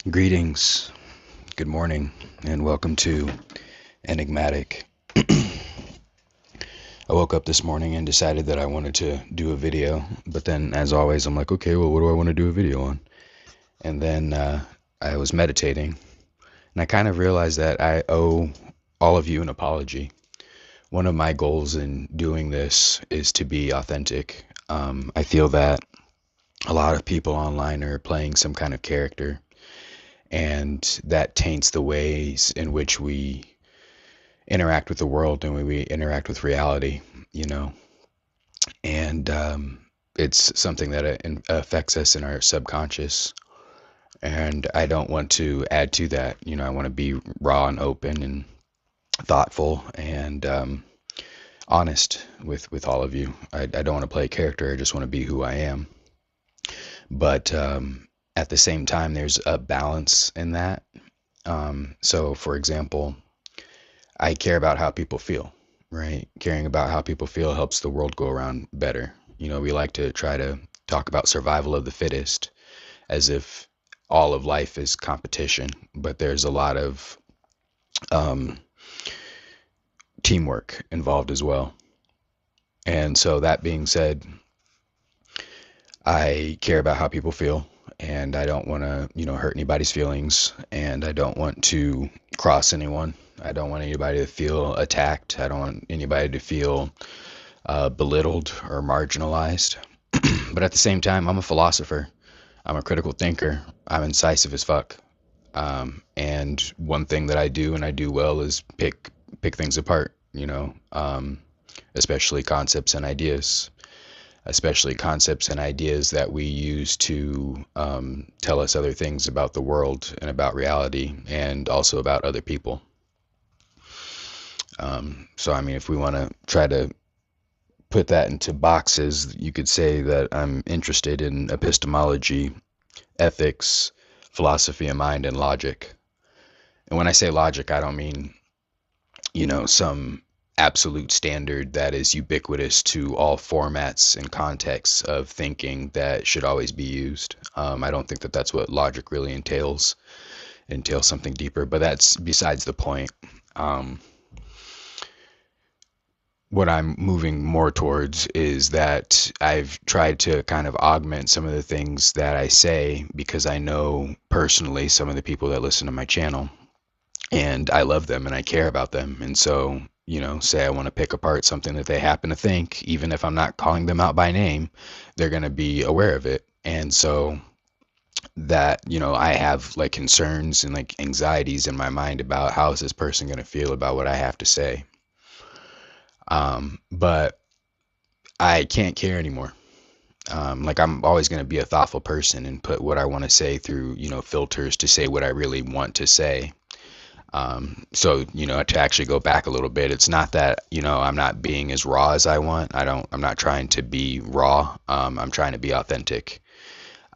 Greetings, good morning, and welcome to Enigmatic. I woke up this morning and decided that I wanted to do a video, but then, as always, I'm like, okay, well, what do I want to do a video on? And then I was meditating, and I kind of realized that I owe all of you an apology. One of my goals in doing this is to be authentic. I feel that a lot of people online are playing some kind of character, and that taints the ways in which we interact with the world and we interact with reality, you know, and it's something that affects us in our subconscious. And I don't want to add to that. I want to be raw and open and thoughtful and honest with all of you. I don't want to play a character. I just want to be who I am. But at the same time, there's a balance in that. So, for example, I care about how people feel, right? Caring about how people feel helps the world go around better. We like to try to talk about survival of the fittest as if all of life is competition, but there's a lot of um, teamwork involved as well. And so, that being said, I care about how people feel, and I don't want to, hurt anybody's feelings, and I don't want to cross anyone. I don't want anybody to feel attacked. I don't want anybody to feel belittled or marginalized. But at the same time, I'm a philosopher. I'm a critical thinker. I'm incisive as fuck. And one thing that I do and I do well is pick things apart. Especially concepts and ideas. Especially concepts and ideas that we use to tell us other things about the world and about reality and also about other people. So, I mean, if we want to try to put that into boxes, you could say that I'm interested in epistemology, ethics, philosophy of mind, and logic. And when I say logic, I don't mean, some absolute standard that is ubiquitous to all formats and contexts of thinking that should always be used. I don't think that that's what logic really entails. It entails something deeper, but that's besides the point. What I'm moving more towards is that I've tried to kind of augment some of the things that I say because I know personally some of the people that listen to my channel, and I love them and I care about them. And so, say I want to pick apart something that they happen to think, even if I'm not calling them out by name, they're going to be aware of it. And so that, I have like concerns and like anxieties in my mind about how is this person going to feel about what I have to say. But I can't care anymore. Like I'm always going to be a thoughtful person and put what I want to say through, filters to say what I really want to say. So, to actually go back a little bit, it's not that, I'm not being as raw as I want. I'm not trying to be raw. I'm trying to be authentic.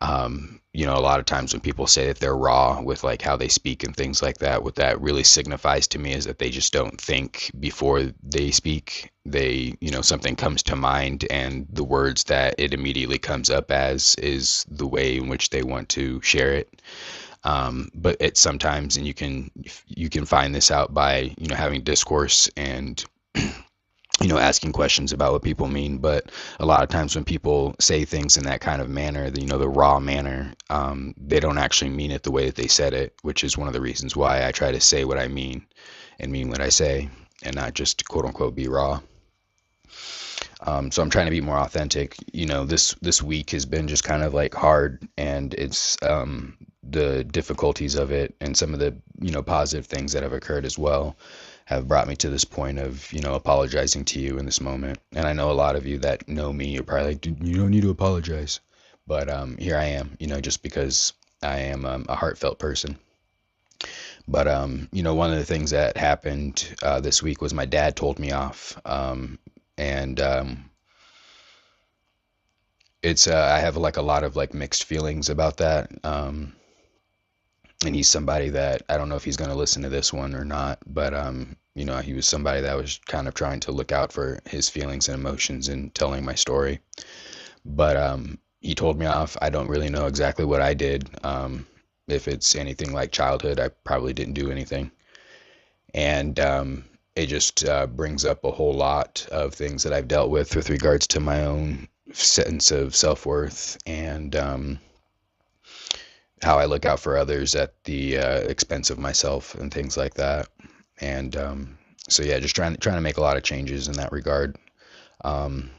A lot of times when people say that they're raw with like how they speak and things like that, what that really signifies to me is that they just don't think before they speak. They, something comes to mind and the words that it immediately comes up as is the way in which they want to share it. But it's sometimes, and you can find this out by, having discourse and asking questions about what people mean. But a lot of times when people say things in that kind of manner, the raw manner, they don't actually mean it the way that they said it, which is one of the reasons why I try to say what I mean and mean what I say and not just quote unquote be raw. So I'm trying to be more authentic. This week has been just kind of like hard, and it's the difficulties of it and some of the positive things that have occurred as well have brought me to this point of apologizing to you in this moment. And I know a lot of you that know me, you're probably like, "Dude, you don't need to apologize," but here I am, just because I am a heartfelt person. But one of the things that happened this week was my dad told me off, and it's I have like a lot of like mixed feelings about that. And he's somebody that I don't know if he's going to listen to this one or not, but he was somebody that was kind of trying to look out for his feelings and emotions in telling my story. But he told me off. I don't really know exactly what I did. if it's anything like childhood, I probably didn't do anything. And it just brings up a whole lot of things that I've dealt with regards to my own sense of self-worth and how I look out for others at the expense of myself and things like that. And so yeah, just trying to make a lot of changes in that regard. Um,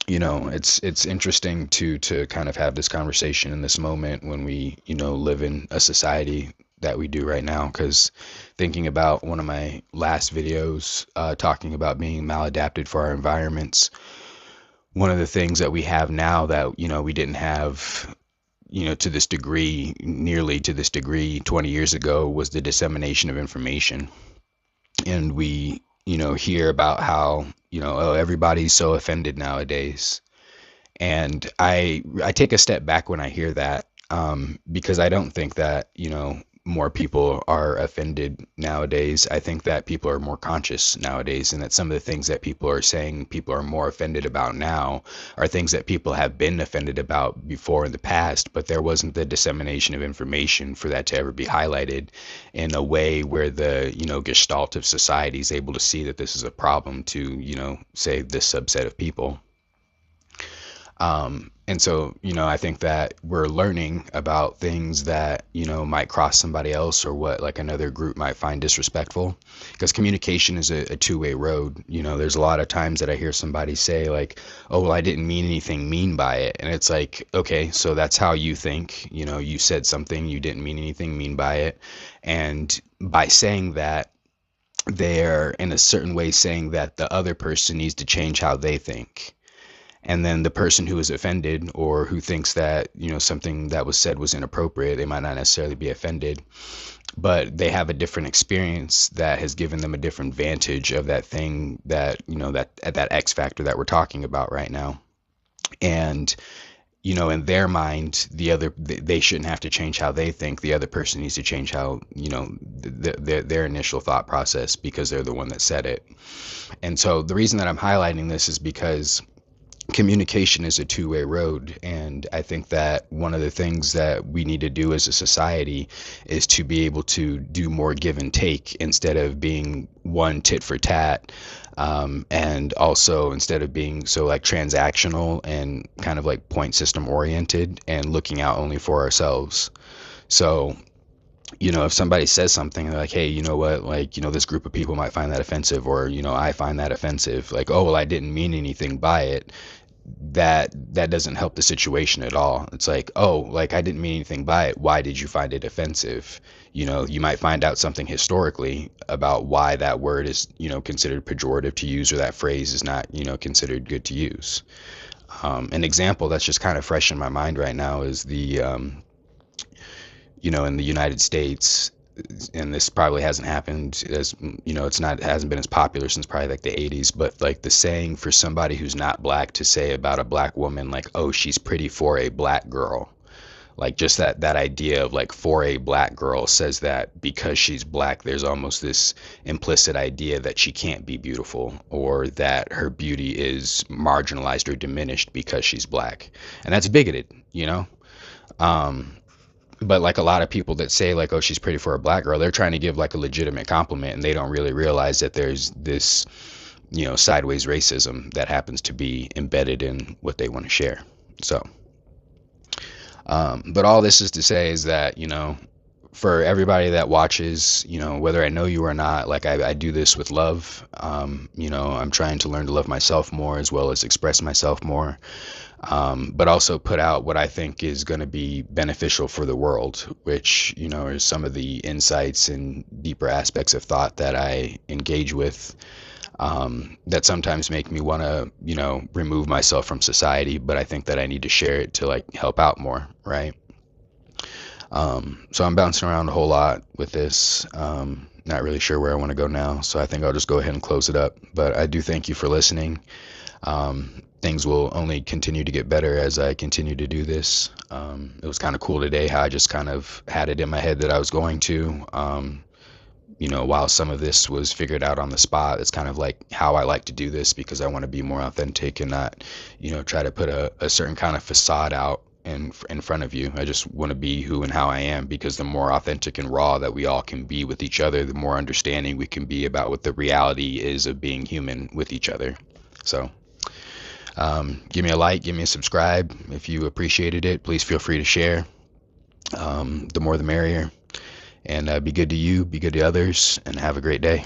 it's interesting to kind of have this conversation in this moment when we, live in a society that we do right now. Because thinking about one of my last videos, talking about being maladapted for our environments, one of the things that we have now that, we didn't have, to this degree, nearly to this degree 20 years ago, was the dissemination of information. And we, hear about how, oh, everybody's so offended nowadays. And I take a step back when I hear that, because I don't think that, more people are offended nowadays. I think that people are more conscious nowadays, and that some of the things that people are saying people are more offended about now are things that people have been offended about before in the past, but there wasn't the dissemination of information for that to ever be highlighted in a way where the, gestalt of society is able to see that this is a problem to, say this subset of people. And so, I think that we're learning about things that, might cross somebody else or what like another group might find disrespectful, because communication is a two-way road. There's a lot of times that I hear somebody say like, oh, well, I didn't mean anything mean by it. And it's like, okay, so that's how you think, you said something, you didn't mean anything mean by it. And by saying that, they're in a certain way saying that the other person needs to change how they think. And then the person who is offended or who thinks that, something that was said was inappropriate, they might not necessarily be offended, but they have a different experience that has given them a different vantage of that thing that, that X factor that we're talking about right now. And, in their mind, they shouldn't have to change how they think. The other person needs to change how, their initial thought process, because they're the one that said it. And so the reason that I'm highlighting this is because communication is a two-way road, and I think that one of the things that we need to do as a society is to be able to do more give and take instead of being one tit for tat, and also instead of being so like transactional and kind of like point system oriented and looking out only for ourselves. So if somebody says something like, hey, you know what, like, this group of people might find that offensive, or, I find that offensive, like, oh, well, I didn't mean anything by it. That doesn't help the situation at all. It's like, oh, like, I didn't mean anything by it. Why did you find it offensive? You might find out something historically about why that word is, considered pejorative to use, or that phrase is not, considered good to use. An example that's just kind of fresh in my mind right now is the, in the United States, and this probably hasn't happened as, it hasn't been as popular since probably like the 80s, but like the saying for somebody who's not black to say about a black woman, like, oh, she's pretty for a black girl. Like just that idea of like, for a black girl, says that because she's black, there's almost this implicit idea that she can't be beautiful, or that her beauty is marginalized or diminished because she's black. And that's bigoted, but like a lot of people that say like, oh, she's pretty for a black girl, they're trying to give like a legitimate compliment, and they don't really realize that there's this, sideways racism that happens to be embedded in what they want to share. So, but all this is to say is that, for everybody that watches, whether I know you or not, like I do this with love. I'm trying to learn to love myself more, as well as express myself more. But also put out what I think is going to be beneficial for the world, which, is some of the insights and deeper aspects of thought that I engage with, that sometimes make me want to, remove myself from society, but I think that I need to share it to like help out more, right? So I'm bouncing around a whole lot with this. Not really sure where I want to go now, so I think I'll just go ahead and close it up. But I do thank you for listening. Things will only continue to get better as I continue to do this. It was kind of cool today how I just kind of had it in my head that I was going to, while some of this was figured out on the spot. It's kind of like how I like to do this, because I want to be more authentic and not, try to put a certain kind of facade out in front of you. I just want to be who and how I am, because the more authentic and raw that we all can be with each other, the more understanding we can be about what the reality is of being human with each other. So give me a like, give me a subscribe. If you appreciated it, please feel free to share. The more the merrier. And be good to you, be good to others, and have a great day.